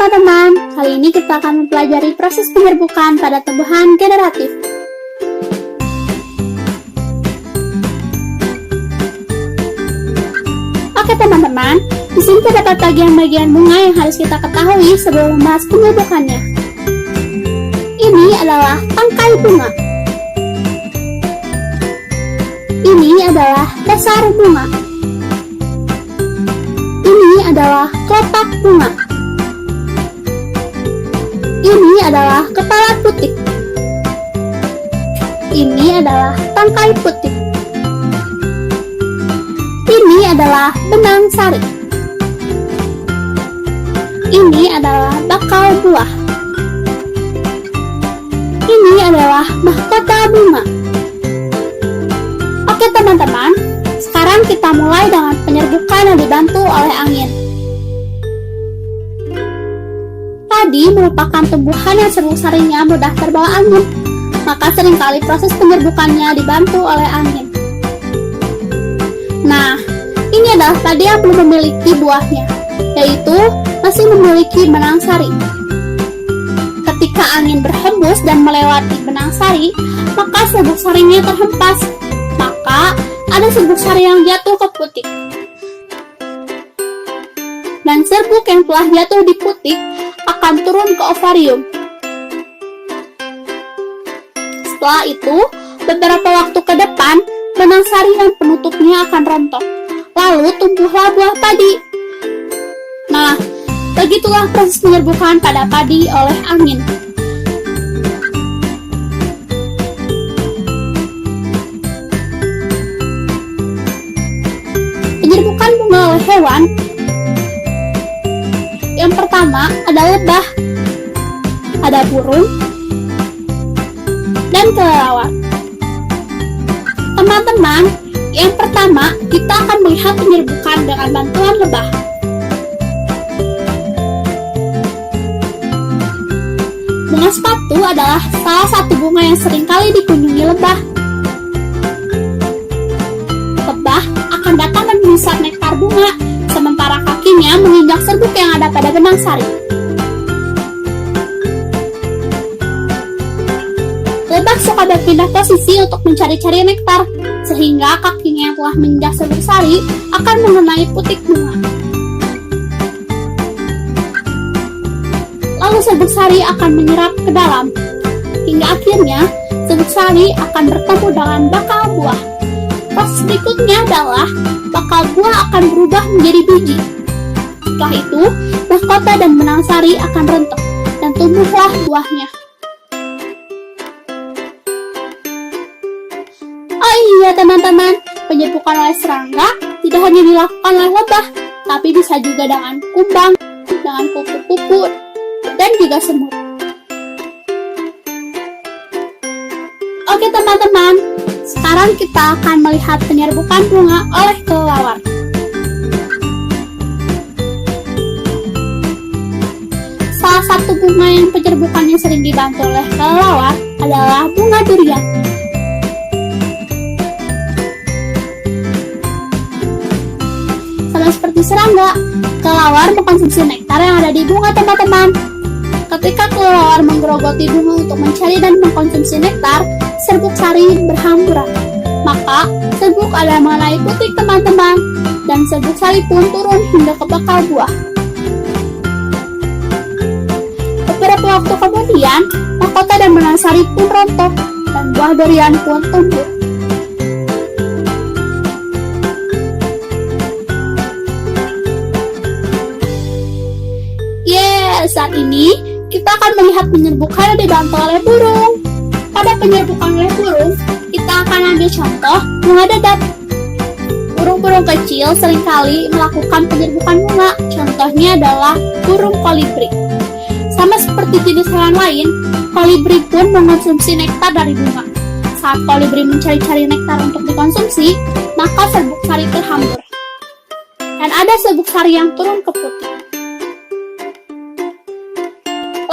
teman-teman, kali ini kita akan mempelajari proses penyerbukan pada tumbuhan generatif. Oke teman-teman, di sini terdapat bagian-bagian bunga yang harus kita ketahui sebelum membahas penyerbukannya. Ini adalah tangkai bunga. Ini adalah dasar bunga. Ini adalah kelopak bunga. Ini adalah kepala putik. Ini adalah tangkai putik. Ini adalah benang sari. Ini adalah bakal buah. Ini adalah mahkota bunga. Oke teman-teman, sekarang kita mulai dengan penyerbukan yang dibantu oleh angin. Padi merupakan tumbuhan yang serbuk sarinya mudah terbawa angin, maka seringkali proses penyerbukannya dibantu oleh angin. Nah, ini adalah padi yang belum memiliki buahnya, yaitu masih memiliki benang sari. Ketika angin berhembus dan melewati benang sari, maka serbuk sarinya terhempas, maka ada serbuk sari yang jatuh ke putik. Dan serbuk yang telah jatuh di putik akan turun ke ovarium. Setelah itu, beberapa waktu ke depan, benang sari dan penutupnya akan rontok. Lalu tumbuhlah buah padi. Nah, begitulah proses penyerbukan pada padi oleh angin. Penyerbukan bunga oleh hewan. Yang pertama ada lebah, ada burung, dan kelelawar. Teman-teman, yang pertama kita akan melihat penyerbukan dengan bantuan lebah. Bunga sepatu adalah salah satu bunga yang seringkali dikunjungi lebah. Lebah akan datang dan menghisap nektar bunga, sementara kakinya menginjak serbuk yang ada pada benang sari. Lebah suka berpindah posisi untuk mencari-cari nektar, sehingga kakinya yang telah menginjak serbuk sari akan mengenai putik bunga. Lalu serbuk sari akan menyerap ke dalam, hingga akhirnya serbuk sari akan bertemu dengan bakal buah. Proses berikutnya adalah bakal buah akan berubah menjadi biji. Setelah itu, mahkota dan benang sari akan rontok dan tumbuhlah buahnya. Oh iya teman-teman, penyerbukan oleh serangga tidak hanya dilakukan oleh lebah, tapi bisa juga dengan kumbang, dengan kupu-kupu, dan juga semut. Oke teman-teman, sekarang kita akan melihat penyerbukan bunga oleh kelelawar. Salah satu bunga yang penyerbukannya sering dibantu oleh kelelawar adalah bunga durian. Sama seperti serangga, kelelawar mengkonsumsi nektar yang ada di bunga teman-teman. Ketika kelelawar menggerogoti bunga untuk mencari dan mengkonsumsi nektar, serbuk sari berhamburan. Maka, serbuk ada mengenai putik teman-teman, dan serbuk sari pun turun hingga ke bakal buah. Beberapa waktu kemudian, mahkota dan benang sari pun rontok, dan buah durian pun tumbuh. Saat ini, kita akan melihat penyerbukan yang dibantu oleh burung. Pada penyerbukan oleh burung, kita akan ambil contoh bunga dadap. Burung-burung kecil seringkali melakukan penyerbukan bunga. Contohnya adalah burung kolibri. Sama seperti jenis hewan lain, kolibri pun mengonsumsi nektar dari bunga. Saat kolibri mencari-cari nektar untuk dikonsumsi, maka serbuk sari terhambur. Dan ada serbuk sari yang turun ke putik.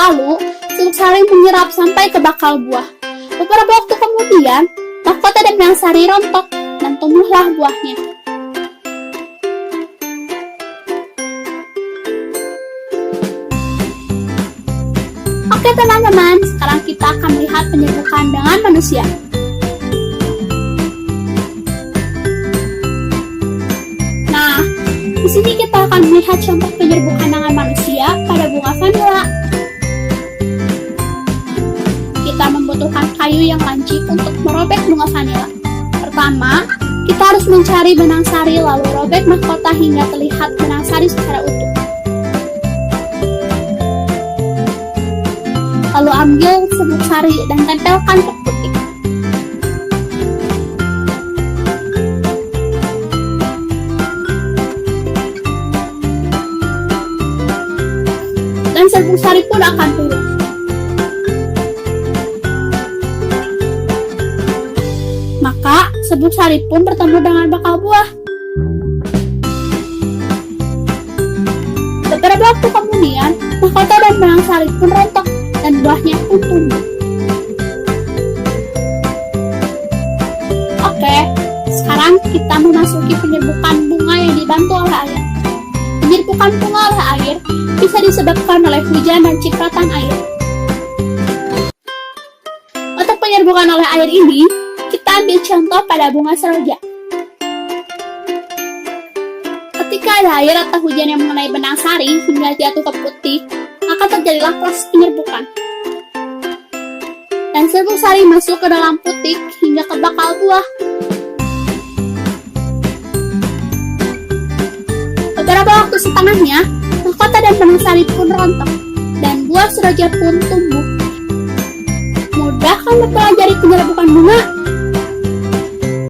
Lalu, serbuk sari menyerap sampai ke bakal buah. Beberapa waktu kemudian, mahkota dan benang sari rontok dan tumbuhlah buahnya. Oke teman-teman, sekarang kita akan melihat penyerbukan dengan manusia. Nah, di sini kita akan melihat contoh penyerbukan dengan manusia pada bunga vanila. Kita membutuhkan kayu yang lancip untuk merobek bunga vanila. Pertama, kita harus mencari benang sari lalu robek mahkota hingga terlihat benang sari secara utuh. Lalu ambil serbuk sari dan tempelkan ke putik. Dan serbuk sari pun akan turun. Maka serbuk sari pun bertemu dengan bakal buah. Beberapa waktu kemudian, mahkota dan benang sari pun rontok dan buahnya pun tumbuh. Oke, sekarang kita memasuki penyerbukan bunga yang dibantu oleh air. Penyerbukan bunga oleh air bisa disebabkan oleh hujan dan cipratan air. Untuk penyerbukan oleh air ini, kita ambil contoh pada bunga seroja. Ketika ada air atau hujan yang mengenai benang sari hingga jatuh ke putik, maka terjadilah proses penyerbukan. Dan serbuk sari masuk ke dalam putik hingga ke bakal buah. Beberapa waktu setengahnya, mahkota dan benang sari pun rontok, dan buah seroja pun tumbuh. Mudah kan mempelajari penyerbukan bunga?